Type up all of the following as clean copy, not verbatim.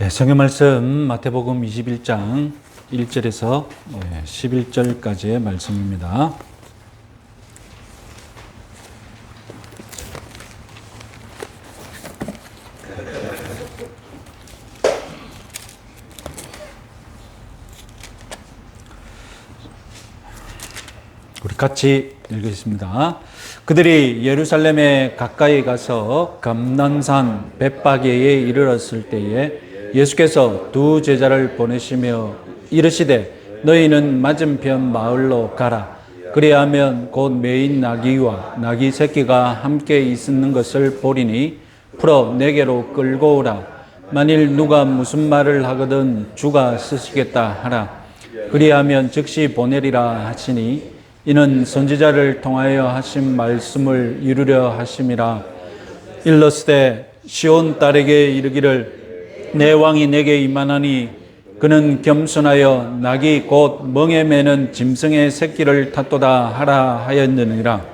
성경 말씀 마태복음 21장 1절에서 11절까지의 말씀입니다. 우리 같이 읽겠습니다. 그들이 예루살렘에 가까이 가서 감난산 벳바게에 이르렀을 때에 예수께서 두 제자를 보내시며 이르시되 너희는 맞은편 마을로 가라. 그리하면 곧 매인 나귀와 나귀 새끼가 함께 있는 것을 보리니 풀어 내게로 끌고 오라. 만일 누가 무슨 말을 하거든 주가 쓰시겠다 하라. 그리하면 즉시 보내리라 하시니 이는 선지자를 통하여 하신 말씀을 이루려 하심이라. 일러스되 시온 딸에게 이르기를 내 왕이 내게 임하나니 그는 겸손하여 낙이 곧 멍에 매는 짐승의 새끼를 탔도다 하라 하였느니라.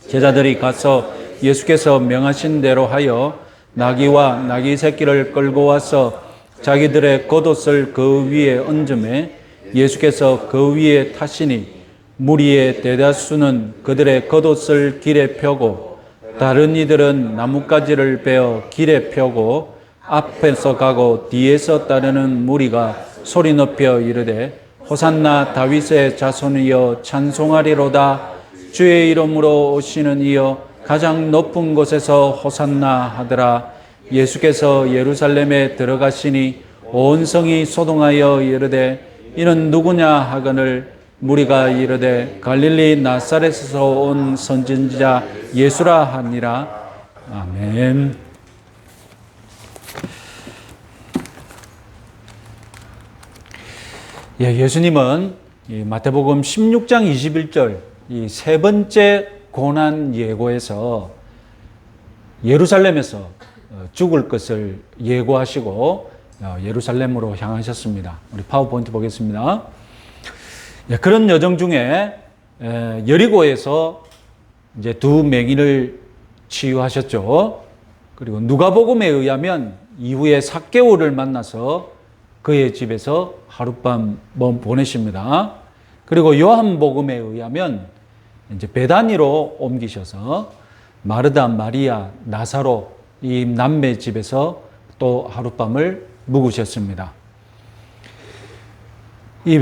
제자들이 가서 예수께서 명하신 대로 하여 나귀와 나귀 새끼를 끌고 와서 자기들의 겉옷을 그 위에 얹음에 예수께서 그 위에 타시니 무리의 대다수는 그들의 겉옷을 길에 펴고 다른 이들은 나뭇가지를 베어 길에 펴고 앞에서 가고 뒤에서 따르는 무리가 소리 높여 이르되 호산나 다윗의 자손이여 찬송하리로다. 주의 이름으로 오시는 이여 가장 높은 곳에서 호산나 하더라. 예수께서 예루살렘에 들어가시니 온 성이 소동하여 이르되 이는 누구냐 하거늘 무리가 이르되 갈릴리 나사렛에서 온 선지자 예수라 하니라. 아멘. 예수님은 마태복음 16장 21절 이 세 번째 고난 예고에서 예루살렘에서 죽을 것을 예고하시고 예루살렘으로 향하셨습니다. 우리 파워포인트 보겠습니다. 그런 여정 중에 여리고에서 이제 두 맹인을 치유하셨죠. 그리고 누가복음에 의하면 이후에 삭개오를 만나서 그의 집에서 하룻밤 보내십니다. 그리고 요한복음에 의하면 이제 베다니로 옮기셔서 마르다, 마리아, 나사로 이 남매 집에서 또 하룻밤을 묵으셨습니다. 이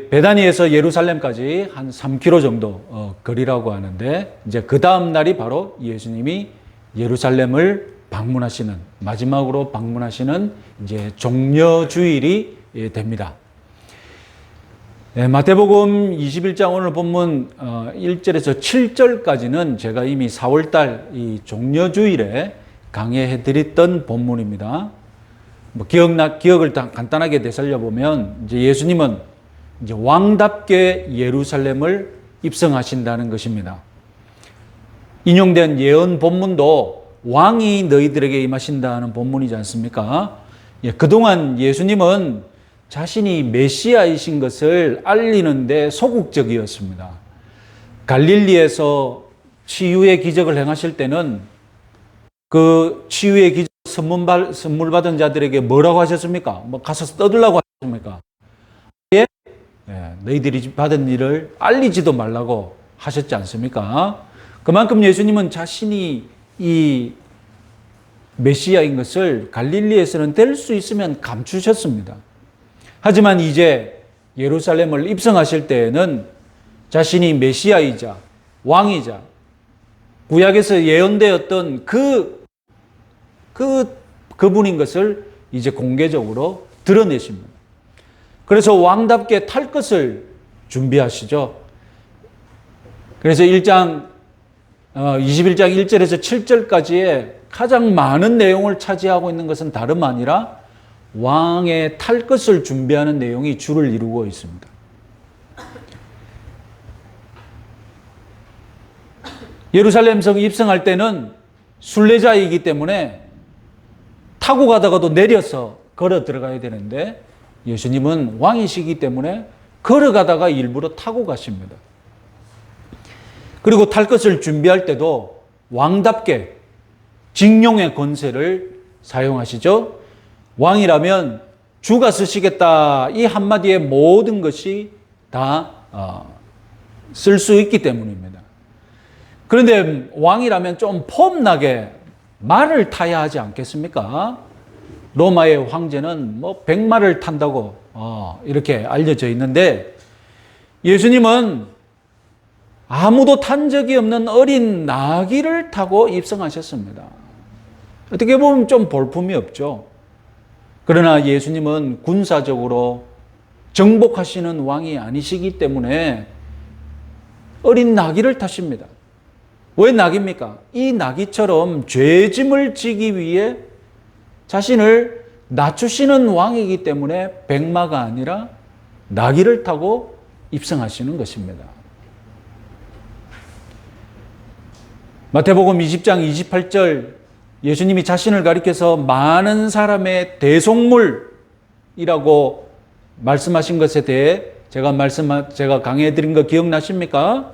베다니에서 예루살렘까지 한 3km 정도 거리라고 하는데 이제 그 다음 날이 바로 예수님이 예루살렘을 방문하시는 마지막으로 방문하시는 이제 종려주일이 됩니다. 마태복음 21장 오늘 본문 1절에서 7절까지는 제가 이미 4월달 이 종려주일에 강해해드렸던 본문입니다. 기억을 간단하게 되살려 보면 이제 예수님은 이제 왕답게 예루살렘을 입성하신다는 것입니다. 인용된 예언 본문도 왕이 너희들에게 임하신다는 본문이지 않습니까? 그동안 예수님은 자신이 메시아이신 것을 알리는데 소극적이었습니다. 갈릴리에서 치유의 기적을 행하실 때는 그 치유의 기적 선물 받은 자들에게 뭐라고 하셨습니까? 가서 떠들라고 하셨습니까? 너희들이 받은 일을 알리지도 말라고 하셨지 않습니까? 그만큼 예수님은 자신이 이 메시아인 것을 갈릴리에서는 될 수 있으면 감추셨습니다. 하지만 이제 예루살렘을 입성하실 때에는 자신이 메시아이자 왕이자 구약에서 예언되었던 그분인 것을 이제 공개적으로 드러내십니다. 그래서 왕답게 탈 것을 준비하시죠. 그래서 21장 1절에서 7절까지의 가장 많은 내용을 차지하고 있는 것은 다름 아니라 왕의 탈 것을 준비하는 내용이 주를 이루고 있습니다. 예루살렘 성 입성할 때는 순례자이기 때문에 타고 가다가도 내려서 걸어 들어가야 되는데 예수님은 왕이시기 때문에 걸어가다가 일부러 타고 가십니다. 그리고 탈 것을 준비할 때도 왕답게 징용의 권세를 사용하시죠. 왕이라면 주가 쓰시겠다 이 한마디에 모든 것이 다 쓸 수 있기 때문입니다. 그런데 왕이라면 좀 폼나게 말을 타야 하지 않겠습니까? 로마의 황제는 뭐 100마를 탄다고 이렇게 알려져 있는데 예수님은 아무도 탄 적이 없는 어린 나귀를 타고 입성하셨습니다. 어떻게 보면 좀 볼품이 없죠. 그러나 예수님은 군사적으로 정복하시는 왕이 아니시기 때문에 어린 나귀를 타십니다. 왜 나귀입니까? 이 나귀처럼 죄짐을 지기 위해 자신을 낮추시는 왕이기 때문에 백마가 아니라 나귀를 타고 입성하시는 것입니다. 마태복음 20장 28절 예수님이 자신을 가리켜서 많은 사람의 대속물이라고 말씀하신 것에 대해 제가 강의해 드린 거 기억나십니까?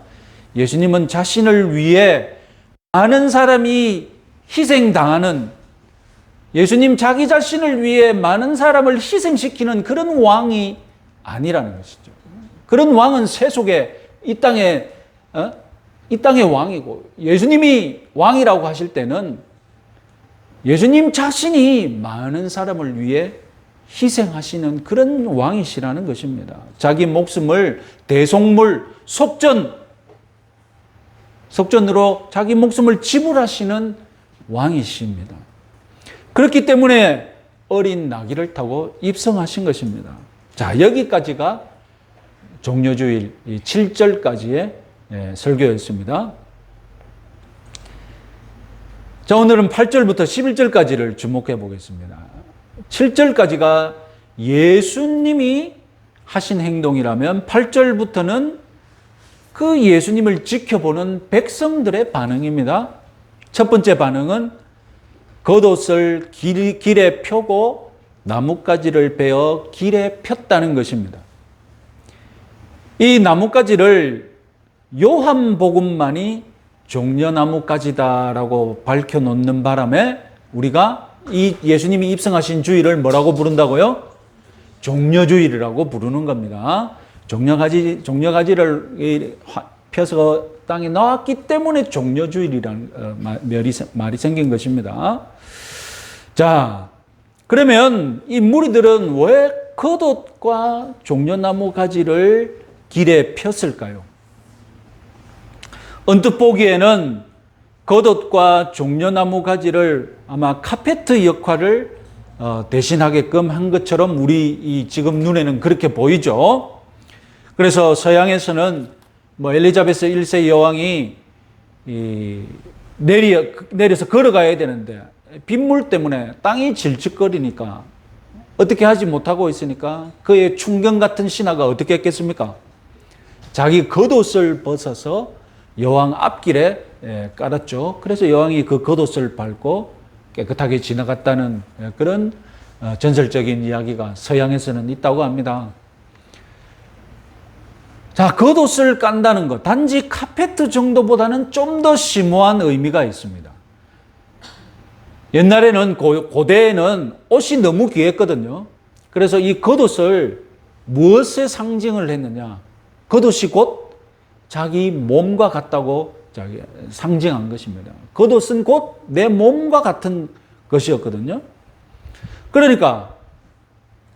예수님은 자신을 위해 많은 사람이 희생당하는, 예수님 자기 자신을 위해 많은 사람을 희생시키는 그런 왕이 아니라는 것이죠. 그런 왕은 세속에 이 땅의 왕이고, 예수님이 왕이라고 하실 때는 예수님 자신이 많은 사람을 위해 희생하시는 그런 왕이시라는 것입니다. 자기 목숨을 대속물, 속전으로 자기 목숨을 지불하시는 왕이십니다. 그렇기 때문에 어린 나귀를 타고 입성하신 것입니다. 자, 여기까지가 종려주일 7절까지의 설교였습니다. 자, 오늘은 8절부터 11절까지를 주목해 보겠습니다. 7절까지가 예수님이 하신 행동이라면 8절부터는 그 예수님을 지켜보는 백성들의 반응입니다. 첫 번째 반응은 겉옷을 길에 펴고 나뭇가지를 베어 길에 폈다는 것입니다. 이 나뭇가지를 요한복음만이 종려나뭇가지다라고 밝혀놓는 바람에 우리가 이 예수님이 입성하신 주일을 뭐라고 부른다고요? 종려주일이라고 부르는 겁니다. 종려가지를 펴서 땅에 넣었기 때문에 종려주일이라는 말이 생긴 것입니다. 자, 그러면 이 무리들은 왜 겉옷과 종려나무 가지를 길에 폈을까요? 언뜻 보기에는 겉옷과 종려나무 가지를 아마 카페트 역할을 대신하게끔 한 것처럼 우리 지금 눈에는 그렇게 보이죠. 그래서 서양에서는 엘리자베스 1세 여왕이 내려서 걸어가야 되는데 빗물 때문에 땅이 질직거리니까 어떻게 하지 못하고 있으니까 그의 충경 같은 신하가 어떻게 했겠습니까? 자기 겉옷을 벗어서 여왕 앞길에 깔았죠. 그래서 여왕이 그 겉옷을 밟고 깨끗하게 지나갔다는 그런 전설적인 이야기가 서양에서는 있다고 합니다. 자, 겉옷을 깐다는 것, 단지 카페트 정도보다는 좀 더 심오한 의미가 있습니다. 옛날에는 고대에는 옷이 너무 귀했거든요. 그래서 이 겉옷을 무엇에 상징을 했느냐? 겉옷이 곧 자기 몸과 같다고 상징한 것입니다. 겉옷은 곧 내 몸과 같은 것이었거든요. 그러니까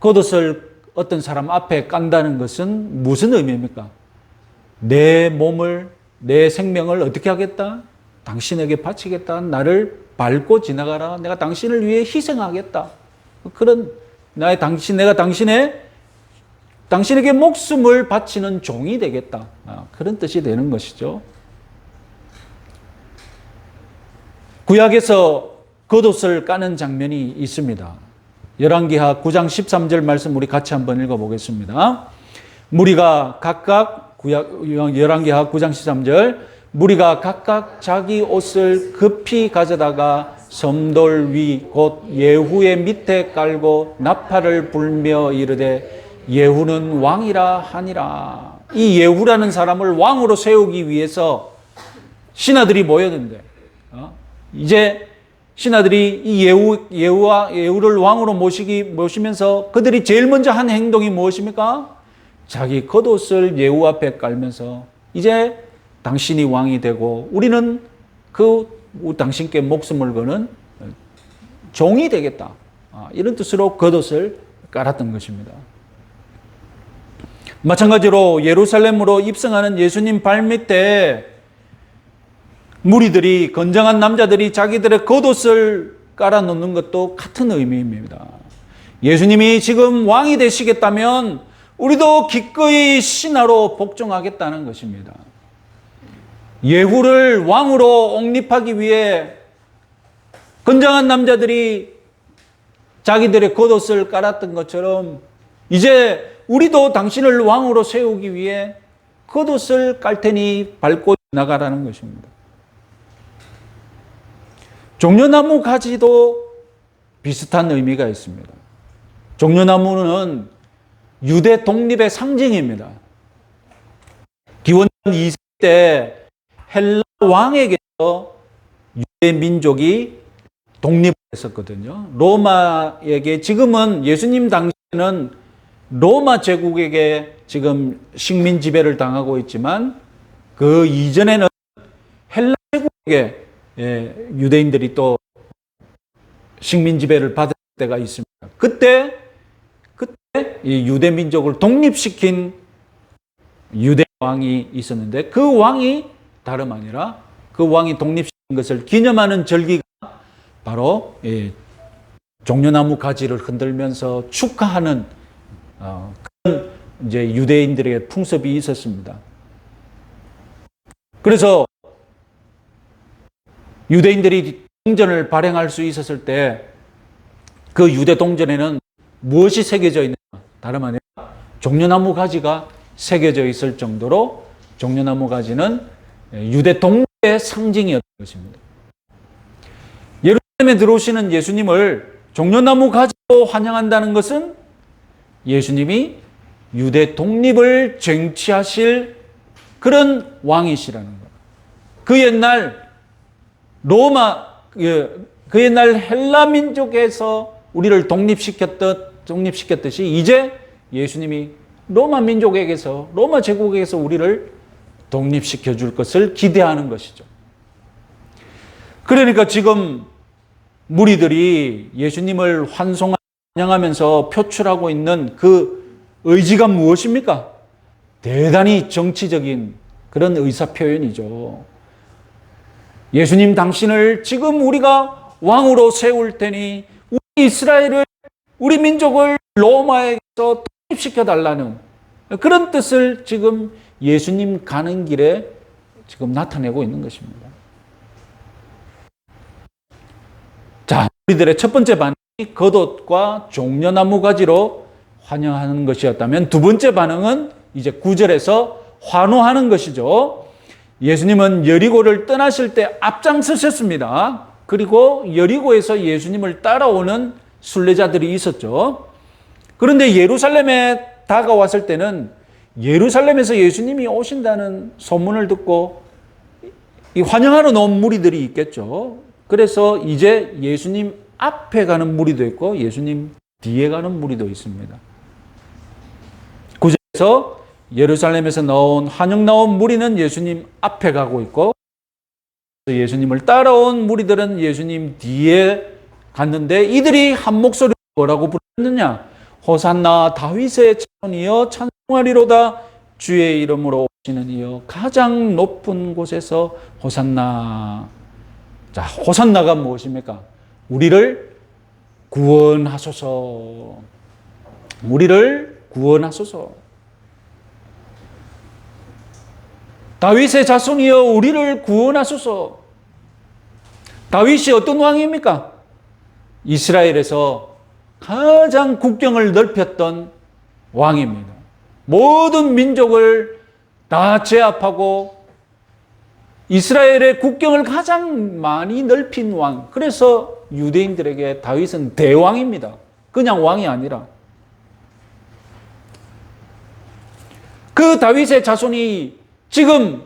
겉옷을 어떤 사람 앞에 깐다는 것은 무슨 의미입니까? 내 몸을, 내 생명을 어떻게 하겠다? 당신에게 바치겠다. 나를 밟고 지나가라. 내가 당신을 위해 희생하겠다. 그런 내가 당신에게 목숨을 바치는 종이 되겠다. 그런 뜻이 되는 것이죠. 구약에서 겉옷을 까는 장면이 있습니다. 열왕기하 9장 13절 말씀 우리 같이 한번 읽어보겠습니다. 무리가 각각 열왕기하 9장 13절 무리가 각각 자기 옷을 급히 가져다가 섬돌 위 곧 예후의 밑에 깔고 나팔을 불며 이르되 예후는 왕이라 하니라. 이 예후라는 사람을 왕으로 세우기 위해서 신하들이 모였는데 이제 신하들이 이 예후를 왕으로 모시면서 그들이 제일 먼저 한 행동이 무엇입니까? 자기 겉옷을 예후 앞에 깔면서 이제 당신이 왕이 되고 우리는 당신께 목숨을 거는 종이 되겠다. 이런 뜻으로 겉옷을 깔았던 것입니다. 마찬가지로 예루살렘으로 입성하는 예수님 발밑에 무리들이, 건장한 남자들이 자기들의 겉옷을 깔아놓는 것도 같은 의미입니다. 예수님이 지금 왕이 되시겠다면 우리도 기꺼이 신하로 복종하겠다는 것입니다. 예후를 왕으로 옹립하기 위해 건장한 남자들이 자기들의 겉옷을 깔았던 것처럼 이제 우리도 당신을 왕으로 세우기 위해 겉옷을 깔 테니 밟고 나가라는 것입니다. 종려나무 가지도 비슷한 의미가 있습니다. 종려나무는 유대 독립의 상징입니다. 기원전 2세기 때 헬라 왕에게서 유대 민족이 독립했었거든요. 로마에게, 지금은 예수님 당시에는 로마 제국에게 지금 식민 지배를 당하고 있지만 그 이전에는 헬라 제국에게 유대인들이 또 식민 지배를 받을 때가 있습니다. 그때 이 유대 민족을 독립시킨 유대 왕이 있었는데 그 왕이 다름 아니라 그 왕이 독립시킨 것을 기념하는 절기가 바로 종려나무 가지를 흔들면서 축하하는 그런 이제 유대인들의 풍습이 있었습니다. 그래서 유대인들이 동전을 발행할 수 있었을 때 그 유대 동전에는 무엇이 새겨져 있느냐? 다름 아니라 종려나무 가지가 새겨져 있을 정도로 종려나무 가지는 유대 독립의 상징이었던 것입니다. 예루살렘에 들어오시는 예수님을 종려나무 가지로 환영한다는 것은 예수님이 유대 독립을 쟁취하실 그런 왕이시라는 것. 그 옛날 헬라 민족에서 우리를 독립시켰듯이 이제 예수님이 로마 민족에게서, 로마 제국에게서 우리를 독립시켜 줄 것을 기대하는 것이죠. 그러니까 지금 무리들이 예수님을 환영하면서 표출하고 있는 그 의지가 무엇입니까? 대단히 정치적인 그런 의사표현이죠. 예수님 당신을 지금 우리가 왕으로 세울 테니 우리 이스라엘을, 우리 민족을 로마에서 독립시켜달라는 그런 뜻을 지금 예수님 가는 길에 지금 나타내고 있는 것입니다. 자, 우리들의 첫 번째 반응이 겉옷과 종려나무 가지로 환영하는 것이었다면 두 번째 반응은 이제 9절에서 환호하는 것이죠. 예수님은 여리고를 떠나실 때 앞장서셨습니다. 그리고 여리고에서 예수님을 따라오는 순례자들이 있었죠. 그런데 예루살렘에 다가왔을 때는 예루살렘에서 예수님이 오신다는 소문을 듣고 이 환영하러 나온 무리들이 있겠죠. 그래서 이제 예수님 앞에 가는 무리도 있고 예수님 뒤에 가는 무리도 있습니다. 9절에서 예루살렘에서 환영 나온 무리는 예수님 앞에 가고 있고 예수님을 따라온 무리들은 예수님 뒤에 갔는데 이들이 한 목소리로 뭐라고 부르느냐? 호산나 다윗의 자손이여 찬송하리로다, 주의 이름으로 오시는 이여 가장 높은 곳에서 호산나. 자, 호산나가 무엇입니까? 우리를 구원하소서. 우리를 구원하소서. 다윗의 자손이여 우리를 구원하소서. 다윗이 어떤 왕입니까? 이스라엘에서 가장 국경을 넓혔던 왕입니다. 모든 민족을 다 제압하고 이스라엘의 국경을 가장 많이 넓힌 왕. 그래서 유대인들에게 다윗은 대왕입니다. 그냥 왕이 아니라. 그 다윗의 자손이 지금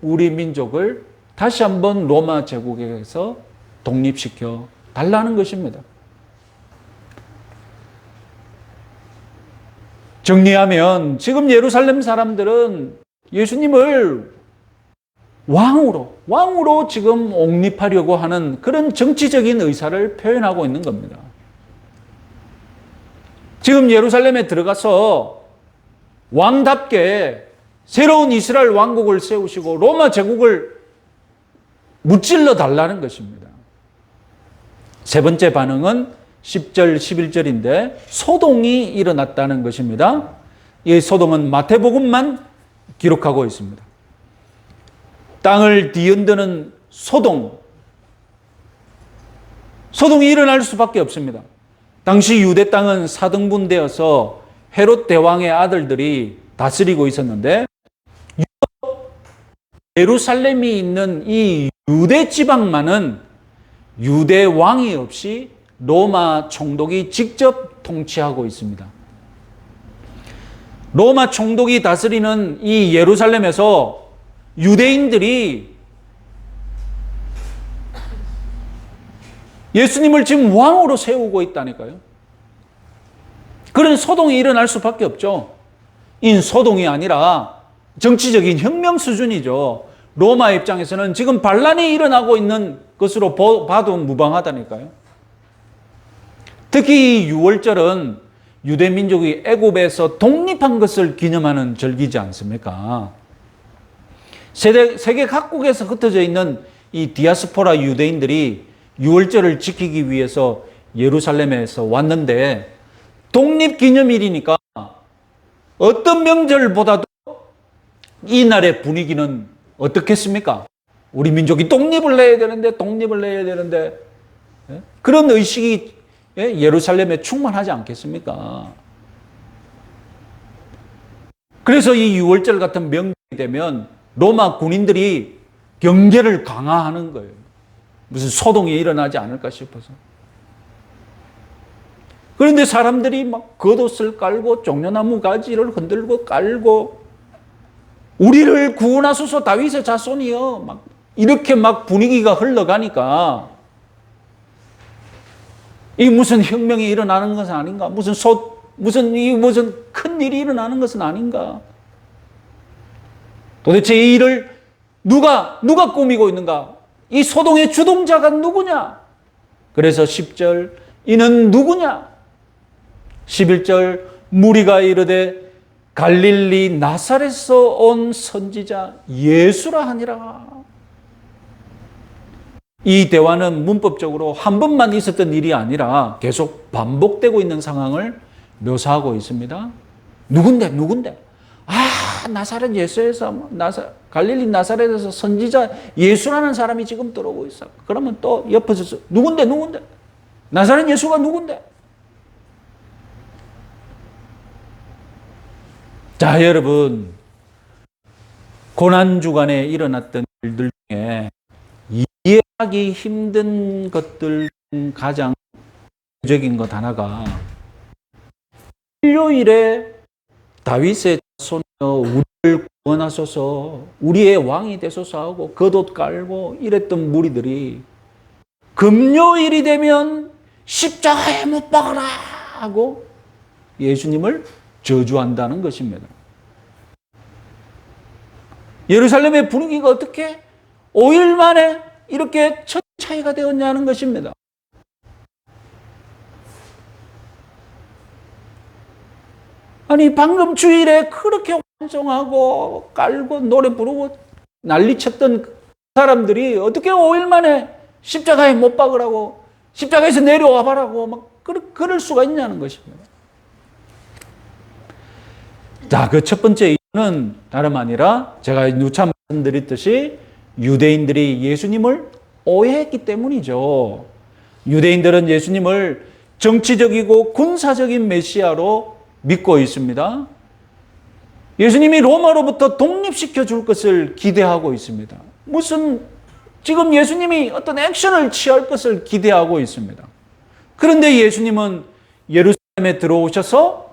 우리 민족을 다시 한번 로마 제국에서 독립시켜 달라는 것입니다. 정리하면 지금 예루살렘 사람들은 예수님을 왕으로 지금 옹립하려고 하는 그런 정치적인 의사를 표현하고 있는 겁니다. 지금 예루살렘에 들어가서 왕답게 새로운 이스라엘 왕국을 세우시고 로마 제국을 무찔러 달라는 것입니다. 세 번째 반응은 10절, 11절인데 소동이 일어났다는 것입니다. 이 소동은 마태복음만 기록하고 있습니다. 땅을 뒤흔드는 소동이 일어날 수밖에 없습니다. 당시 유대 땅은 사등분되어서 헤롯 대왕의 아들들이 다스리고 있었는데 예루살렘이 있는 이 유대 지방만은 유대 왕이 없이 로마 총독이 직접 통치하고 있습니다. 로마 총독이 다스리는 이 예루살렘에서 유대인들이 예수님을 지금 왕으로 세우고 있다니까요. 그런 소동이 일어날 수밖에 없죠. 이 소동이 아니라 정치적인 혁명 수준이죠. 로마 입장에서는 지금 반란이 일어나고 있는 것으로 봐도 무방하다니까요. 특히 이 유월절은 유대 민족이 애굽에서 독립한 것을 기념하는 절기지 않습니까? 세계 각국에서 흩어져 있는 이 디아스포라 유대인들이 유월절을 지키기 위해서 예루살렘에서 왔는데 독립기념일이니까 어떤 명절보다도 이 날의 분위기는 어떻겠습니까? 우리 민족이 독립을 해야 되는데 그런 의식이 예루살렘에 충만하지 않겠습니까? 그래서 이 유월절 같은 명절이 되면 로마 군인들이 경계를 강화하는 거예요. 무슨 소동이 일어나지 않을까 싶어서. 그런데 사람들이 막 겉옷을 깔고 종려나무 가지를 흔들고 깔고 우리를 구원하소서 다윗의 자손이여 막 이렇게 막 분위기가 흘러가니까 이 무슨 혁명이 일어나는 것은 아닌가? 무슨 큰 일이 일어나는 것은 아닌가? 도대체 이 일을 누가 꾸미고 있는가? 이 소동의 주동자가 누구냐? 그래서 10절 이는 누구냐? 11절 무리가 이르되 갈릴리 나사렛에서 온 선지자 예수라 하니라. 이 대화는 문법적으로 한 번만 있었던 일이 아니라 계속 반복되고 있는 상황을 묘사하고 있습니다. 누군데? 나사렛 예수에서 갈릴리 나사렛에서 선지자 예수라는 사람이 지금 들어오고 있어. 그러면 또 옆에서 누군데? 나사렛 예수가 누군데? 자, 여러분, 고난주간에 일어났던 일들 중에 이해하기 힘든 것들 중 가장 대표적인 것 하나가 일요일에 다윗의 자손이여 우리를 구원하소서 우리의 왕이 되소서 하고 겉옷 깔고 이랬던 무리들이 금요일이 되면 십자가에 못 박아라 하고 예수님을 저주한다는 것입니다. 예루살렘의 분위기가 어떻게 5일 만에 이렇게 천 차이가 되었냐는 것입니다. 아니 방금 주일에 그렇게 환송하고 깔고 노래 부르고 난리쳤던 사람들이 어떻게 5일 만에 십자가에 못 박으라고 십자가에서 내려와 봐라고 막 그럴 수가 있냐는 것입니다. 자, 그 첫 번째 이유는 다름 아니라 제가 누차 말씀드렸듯이 유대인들이 예수님을 오해했기 때문이죠. 유대인들은 예수님을 정치적이고 군사적인 메시아로 믿고 있습니다. 예수님이 로마로부터 독립시켜 줄 것을 기대하고 있습니다. 지금 예수님이 어떤 액션을 취할 것을 기대하고 있습니다. 그런데 예수님은 예루살렘에 들어오셔서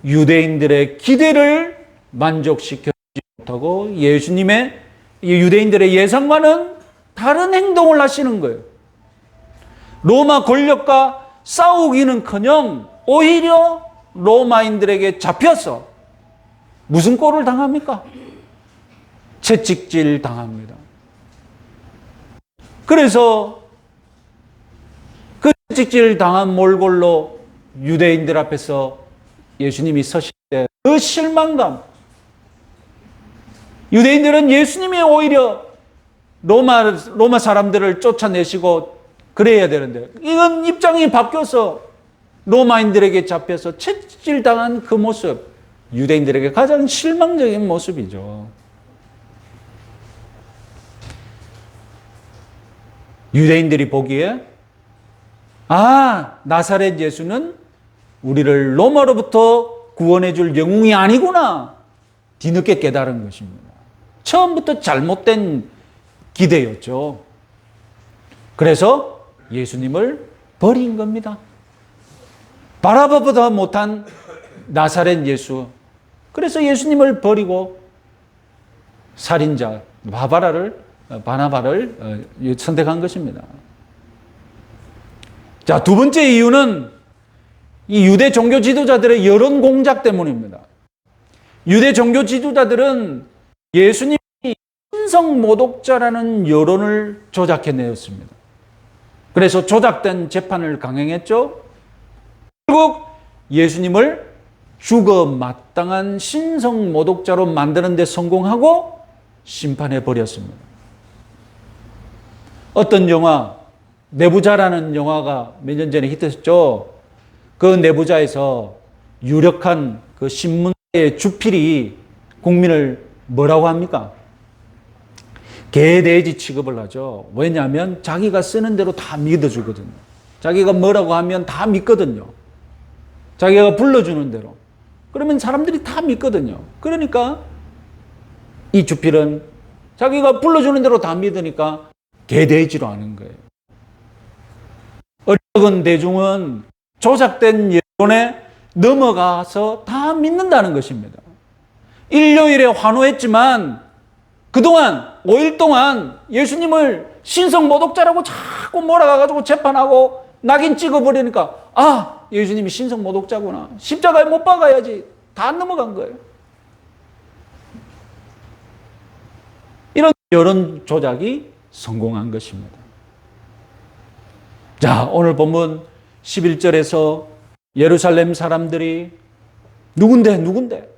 유대인들의 기대를 만족시키지 못하고 예수님의 이 유대인들의 예상과는 다른 행동을 하시는 거예요. 로마 권력과 싸우기는커녕 오히려 로마인들에게 잡혀서 무슨 꼴을 당합니까? 채찍질 당합니다. 그래서 그 채찍질 당한 몰골로 유대인들 앞에서 예수님이 서실 때 그 실망감, 유대인들은 예수님이 오히려 로마 사람들을 쫓아내시고 그래야 되는데 이건 입장이 바뀌어서 로마인들에게 잡혀서 채찍질 당한 그 모습, 유대인들에게 가장 실망적인 모습이죠. 유대인들이 보기에 나사렛 예수는 우리를 로마로부터 구원해 줄 영웅이 아니구나 뒤늦게 깨달은 것입니다. 처음부터 잘못된 기대였죠. 그래서 예수님을 버린 겁니다. 바라보다 못한 나사렛 예수. 그래서 예수님을 버리고 살인자 바나바를 선택한 것입니다. 자, 두 번째 이유는 이 유대 종교 지도자들의 여론 공작 때문입니다. 유대 종교 지도자들은 예수님이 신성 모독자라는 여론을 조작해내었습니다. 그래서 조작된 재판을 강행했죠. 결국 예수님을 죽어 마땅한 신성 모독자로 만드는 데 성공하고 심판해 버렸습니다. 어떤 영화, 내부자라는 영화가 몇 년 전에 히트했죠. 그 내부자에서 유력한 그 신문의 주필이 국민을 뭐라고 합니까? 개돼지 취급을 하죠. 왜냐하면 자기가 쓰는 대로 다 믿어주거든요. 자기가 뭐라고 하면 다 믿거든요. 자기가 불러주는 대로. 그러면 사람들이 다 믿거든요. 그러니까 이 주필은 자기가 불러주는 대로 다 믿으니까 개돼지로 하는 거예요. 어리석은 대중은 조작된 여론에 넘어가서 다 믿는다는 것입니다. 일요일에 환호했지만 그동안 5일 동안 예수님을 신성 모독자라고 자꾸 몰아가지고 재판하고 낙인 찍어버리니까 예수님이 신성 모독자구나. 십자가에 못 박아야지. 다 넘어간 거예요. 이런 여론 조작이 성공한 것입니다. 자, 오늘 본문 11절에서 예루살렘 사람들이 누군데?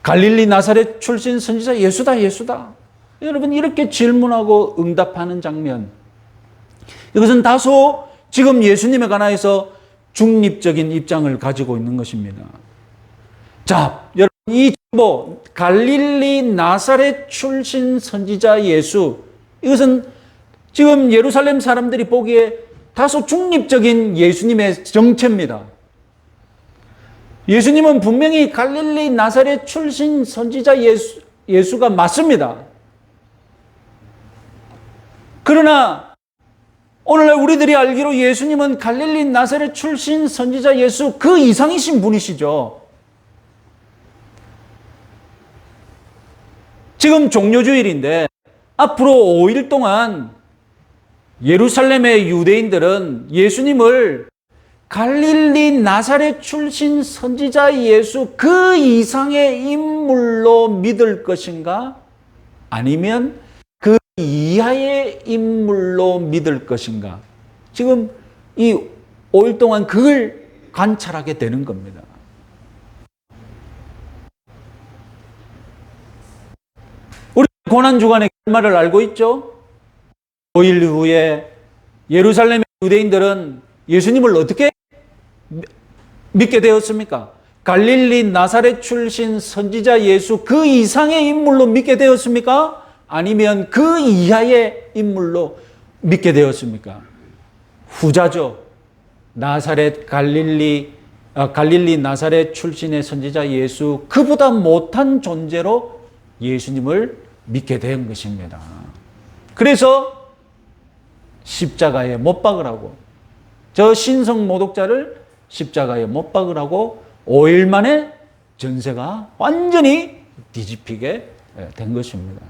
갈릴리 나사렛 출신 선지자 예수다. 여러분 이렇게 질문하고 응답하는 장면. 이것은 다소 지금 예수님에 관하여서 중립적인 입장을 가지고 있는 것입니다. 자, 여러분 이 정보 갈릴리 나사렛 출신 선지자 예수, 이것은 지금 예루살렘 사람들이 보기에 다소 중립적인 예수님의 정체입니다. 예수님은 분명히 갈릴리 나사렛 출신 선지자 예수가 맞습니다. 그러나 오늘날 우리들이 알기로 예수님은 갈릴리 나사렛 출신 선지자 예수 그 이상이신 분이시죠. 지금 종료주일인데 앞으로 5일 동안 예루살렘의 유대인들은 예수님을 갈릴리 나사렛 출신 선지자 예수 그 이상의 인물로 믿을 것인가? 아니면 그 이하의 인물로 믿을 것인가? 지금 이 5일 동안 그걸 관찰하게 되는 겁니다. 우리 고난주간의 결말을 알고 있죠? 5일 후에 예루살렘의 유대인들은 예수님을 어떻게 믿게 되었습니까? 갈릴리 나사렛 출신 선지자 예수 그 이상의 인물로 믿게 되었습니까? 아니면 그 이하의 인물로 믿게 되었습니까? 후자죠. 갈릴리 나사렛 출신의 선지자 예수, 그보다 못한 존재로 예수님을 믿게 된 것입니다. 그래서 십자가에 못 박으라고, 저 신성 모독자를 십자가에 못 박으라고 5일 만에 전세가 완전히 뒤집히게 된 것입니다.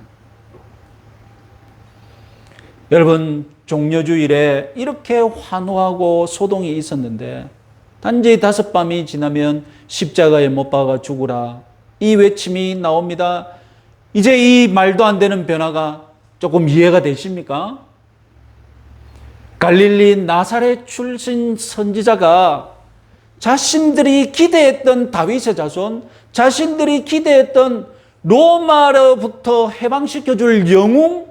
여러분, 종려주일에 이렇게 환호하고 소동이 있었는데 단지 5밤이 지나면 십자가에 못 박아 죽으라, 이 외침이 나옵니다. 이제 이 말도 안 되는 변화가 조금 이해가 되십니까? 갈릴리 나사렛 출신 선지자가 자신들이 기대했던 다윗의 자손, 자신들이 기대했던 로마로부터 해방시켜줄 영웅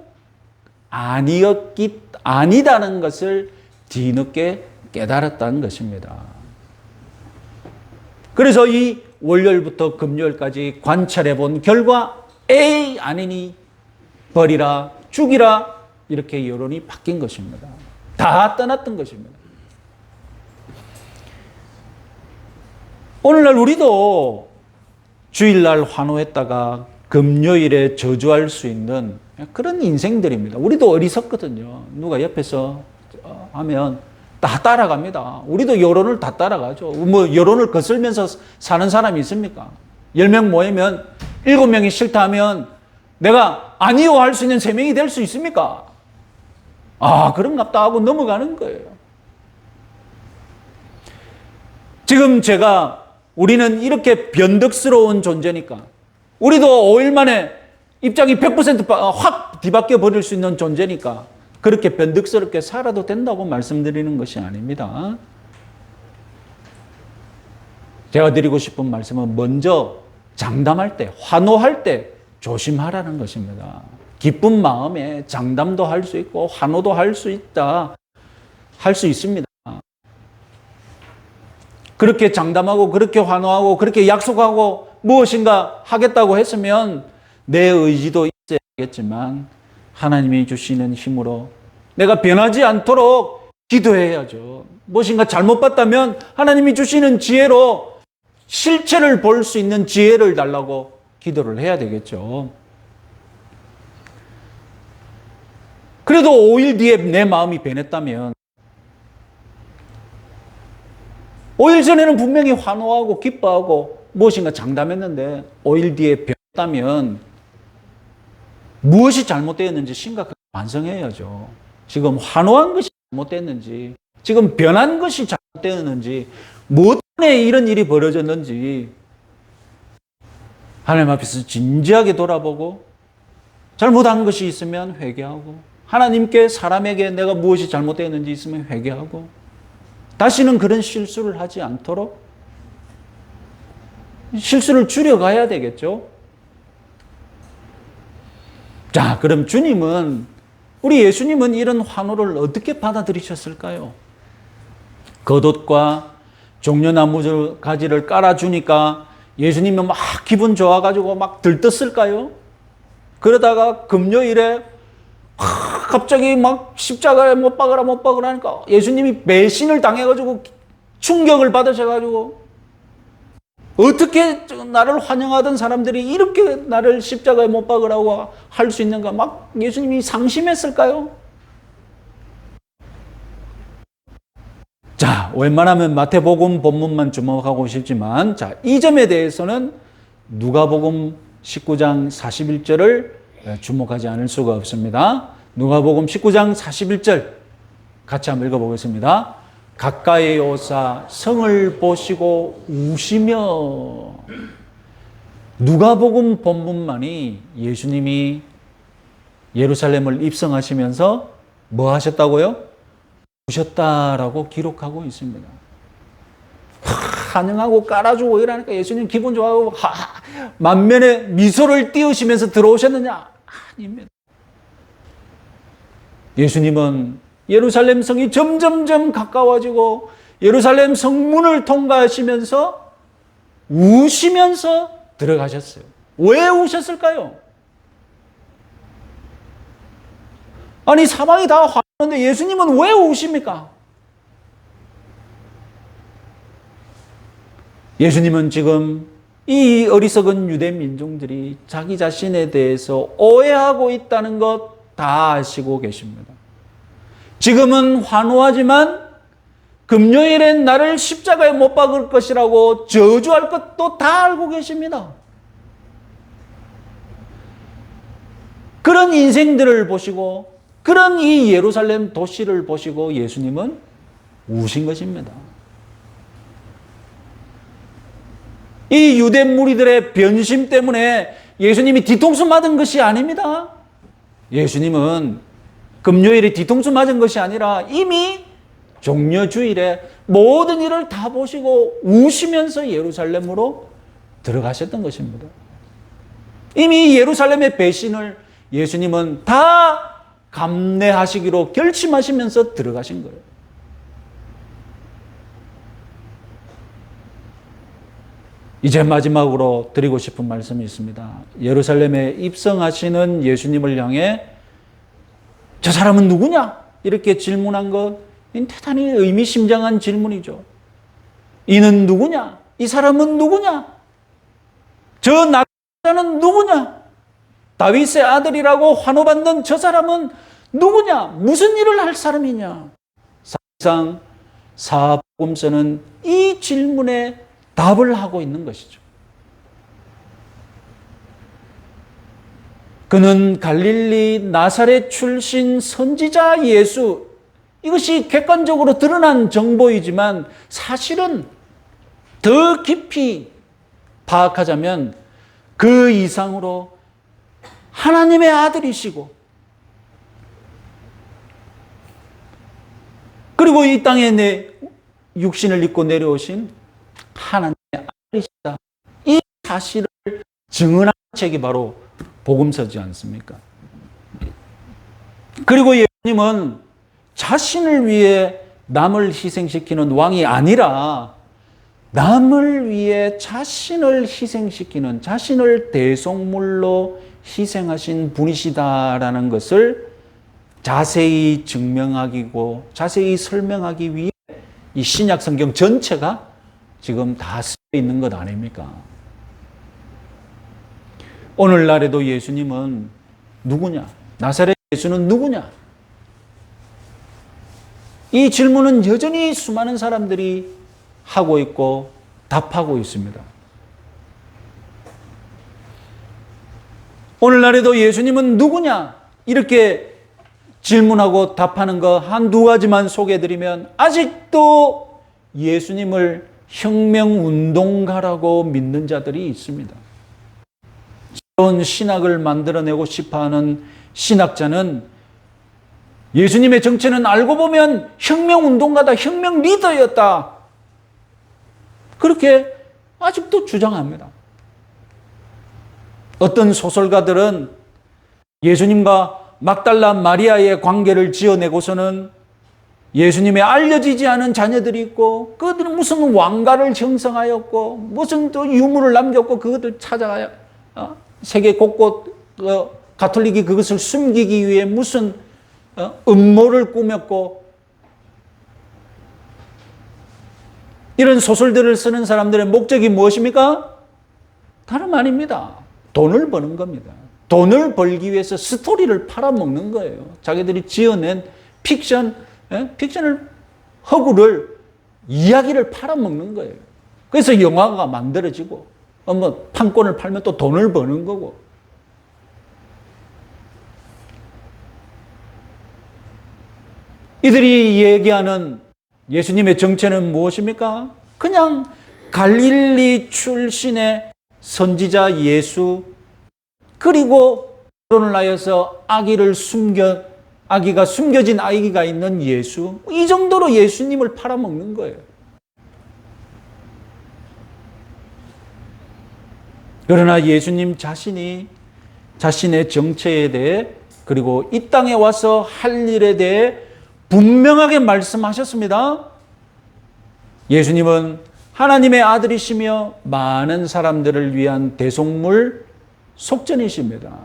아니다는 것을 뒤늦게 깨달았다는 것입니다. 그래서 이 월요일부터 금요일까지 관찰해 본 결과 에이 아니니 버리라 죽이라 이렇게 여론이 바뀐 것입니다. 다 떠났던 것입니다. 오늘날 우리도 주일날 환호했다가 금요일에 저주할 수 있는 그런 인생들입니다. 우리도 어리석거든요. 누가 옆에서 하면 다 따라갑니다. 우리도 여론을 다 따라가죠. 뭐 여론을 거슬면서 사는 사람이 있습니까? 10명 모이면 7명이 싫다 하면 내가 아니요 할 수 있는 3명이 될 수 있습니까? 아, 그런갑다 하고 넘어가는 거예요. 지금 우리는 이렇게 변덕스러운 존재니까 우리도 5일 만에 입장이 100%확 뒤바뀌어 버릴 수 있는 존재니까 그렇게 변덕스럽게 살아도 된다고 말씀드리는 것이 아닙니다. 제가 드리고 싶은 말씀은 먼저 장담할 때, 환호할 때 조심하라는 것입니다. 기쁜 마음에 장담도 할 수 있고 환호도 할 수 있습니다. 그렇게 장담하고 그렇게 환호하고 그렇게 약속하고 무엇인가 하겠다고 했으면 내 의지도 있어야겠지만 하나님이 주시는 힘으로 내가 변하지 않도록 기도해야죠. 무엇인가 잘못 봤다면 하나님이 주시는 지혜로 실체를 볼 수 있는 지혜를 달라고 기도를 해야 되겠죠. 그래도 5일 뒤에 내 마음이 변했다면 5일 전에는 분명히 환호하고 기뻐하고 무엇인가 장담했는데 5일 뒤에 변했다면 무엇이 잘못되었는지 심각하게 반성해야죠. 지금 환호한 것이 잘못됐는지, 지금 변한 것이 잘못되었는지, 무엇 때문에 이런 일이 벌어졌는지 하나님 앞에서 진지하게 돌아보고 잘못한 것이 있으면 회개하고 하나님께 사람에게 내가 무엇이 잘못되었는지 있으면 회개하고 다시는 그런 실수를 하지 않도록 실수를 줄여가야 되겠죠. 자, 그럼 우리 예수님은 이런 환호를 어떻게 받아들이셨을까요? 겉옷과 종려나무 가지를 깔아주니까 예수님은 막 기분 좋아가지고 막 들떴을까요? 그러다가 금요일에 갑자기 막 십자가에 못 박으라 하니까 예수님이 배신을 당해가지고 충격을 받으셔가지고 어떻게 나를 환영하던 사람들이 이렇게 나를 십자가에 못 박으라고 할 수 있는가 막 예수님이 상심했을까요? 자, 웬만하면 마태복음 본문만 주목하고 싶지만 이 점에 대해서는 누가복음 19장 41절을 주목하지 않을 수가 없습니다. 누가복음 19장 41절 같이 한번 읽어보겠습니다. 가까이 오사 성을 보시고 우시며. 누가복음 본문만이 예수님이 예루살렘을 입성하시면서 뭐 하셨다고요? 우셨다라고 기록하고 있습니다. 환영하고 깔아주고 이러니까 예수님 기분 좋아하고 만면에 미소를 띄우시면서 들어오셨느냐? 아닙니다. 예수님은 예루살렘 성이 점점점 가까워지고 예루살렘 성문을 통과하시면서 우시면서 들어가셨어요. 왜 우셨을까요? 아니, 사방이 다 화났는데 예수님은 왜 우십니까? 예수님은 지금 이 어리석은 유대 민중들이 자기 자신에 대해서 오해하고 있다는 것 다 아시고 계십니다. 지금은 환호하지만 금요일엔 나를 십자가에 못 박을 것이라고 저주할 것도 다 알고 계십니다. 그런 인생들을 보시고 그런 이 예루살렘 도시를 보시고 예수님은 우신 것입니다. 이 유대 무리들의 변심 때문에 예수님이 뒤통수 맞은 것이 아닙니다. 예수님은 금요일에 뒤통수 맞은 것이 아니라 이미 종려주일에 모든 일을 다 보시고 우시면서 예루살렘으로 들어가셨던 것입니다. 이미 예루살렘의 배신을 예수님은 다 감내하시기로 결심하시면서 들어가신 거예요. 이제 마지막으로 드리고 싶은 말씀이 있습니다. 예루살렘에 입성하시는 예수님을 향해 저 사람은 누구냐? 이렇게 질문한 것, 대단히 의미심장한 질문이죠. 이는 누구냐? 이 사람은 누구냐? 저 나자는 누구냐? 다윗의 아들이라고 환호받는 저 사람은 누구냐? 무슨 일을 할 사람이냐? 사실상 사복음서는 이 질문에 답을 하고 있는 것이죠. 그는 갈릴리 나사렛 출신 선지자 예수, 이것이 객관적으로 드러난 정보이지만 사실은 더 깊이 파악하자면 그 이상으로 하나님의 아들이시고, 그리고 이 땅에 육신을 입고 내려오신 하나님의 아들이시다, 이 사실을 증언한 책이 바로 복음서지 않습니까? 그리고 예수님은 자신을 위해 남을 희생시키는 왕이 아니라 남을 위해 자신을 희생시키는, 자신을 대속물로 희생하신 분이시다라는 것을 자세히 증명하고 자세히 설명하기 위해 이 신약 성경 전체가 지금 다 쓰여 있는 것 아닙니까? 오늘날에도 예수님은 누구냐? 나사렛 예수는 누구냐? 이 질문은 여전히 수많은 사람들이 하고 있고 답하고 있습니다. 오늘날에도 예수님은 누구냐? 이렇게 질문하고 답하는 거 한두 가지만 소개해드리면, 아직도 예수님을 혁명운동가라고 믿는 자들이 있습니다. 새로운 신학을 만들어내고 싶어하는 신학자는 예수님의 정체는 알고 보면 혁명운동가다, 혁명 리더였다, 그렇게 아직도 주장합니다. 어떤 소설가들은 예수님과 막달라 마리아의 관계를 지어내고서는 예수님의 알려지지 않은 자녀들이 있고, 그들은 무슨 왕가를 형성하였고 무슨 또 유물을 남겼고 그것을 찾아가야 세계 곳곳 가톨릭이 그것을 숨기기 위해 무슨 음모를 꾸몄고, 이런 소설들을 쓰는 사람들의 목적이 무엇입니까? 다름 아닙니다. 돈을 버는 겁니다. 돈을 벌기 위해서 스토리를 팔아먹는 거예요. 자기들이 지어낸 픽션을, 허구를, 이야기를 팔아먹는 거예요. 그래서 영화가 만들어지고, 판권을 팔면 또 돈을 버는 거고. 이들이 얘기하는 예수님의 정체는 무엇입니까? 그냥 갈릴리 출신의 선지자 예수, 그리고 결혼을 하여서 아기가 숨겨진 아기가 있는 예수, 이 정도로 예수님을 팔아먹는 거예요. 그러나 예수님 자신이 자신의 정체에 대해, 그리고 이 땅에 와서 할 일에 대해 분명하게 말씀하셨습니다. 예수님은 하나님의 아들이시며 많은 사람들을 위한 대속물 속전이십니다.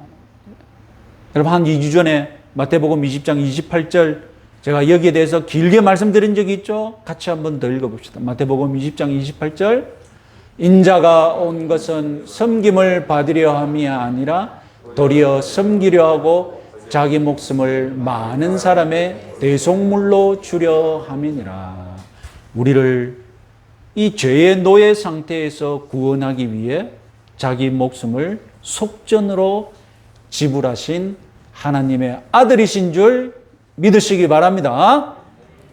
여러분, 한 2주 전에 마태복음 20장 28절 제가 여기에 대해서 길게 말씀드린 적이 있죠. 같이 한번 더 읽어봅시다. 마태복음 20장 28절, 인자가 온 것은 섬김을 받으려 함이 아니라 도리어 섬기려 하고 자기 목숨을 많은 사람의 대속물로 주려 함이니라. 우리를 이 죄의 노예 상태에서 구원하기 위해 자기 목숨을 속전으로 지불하신 하나님의 아들이신 줄 믿으시기 바랍니다.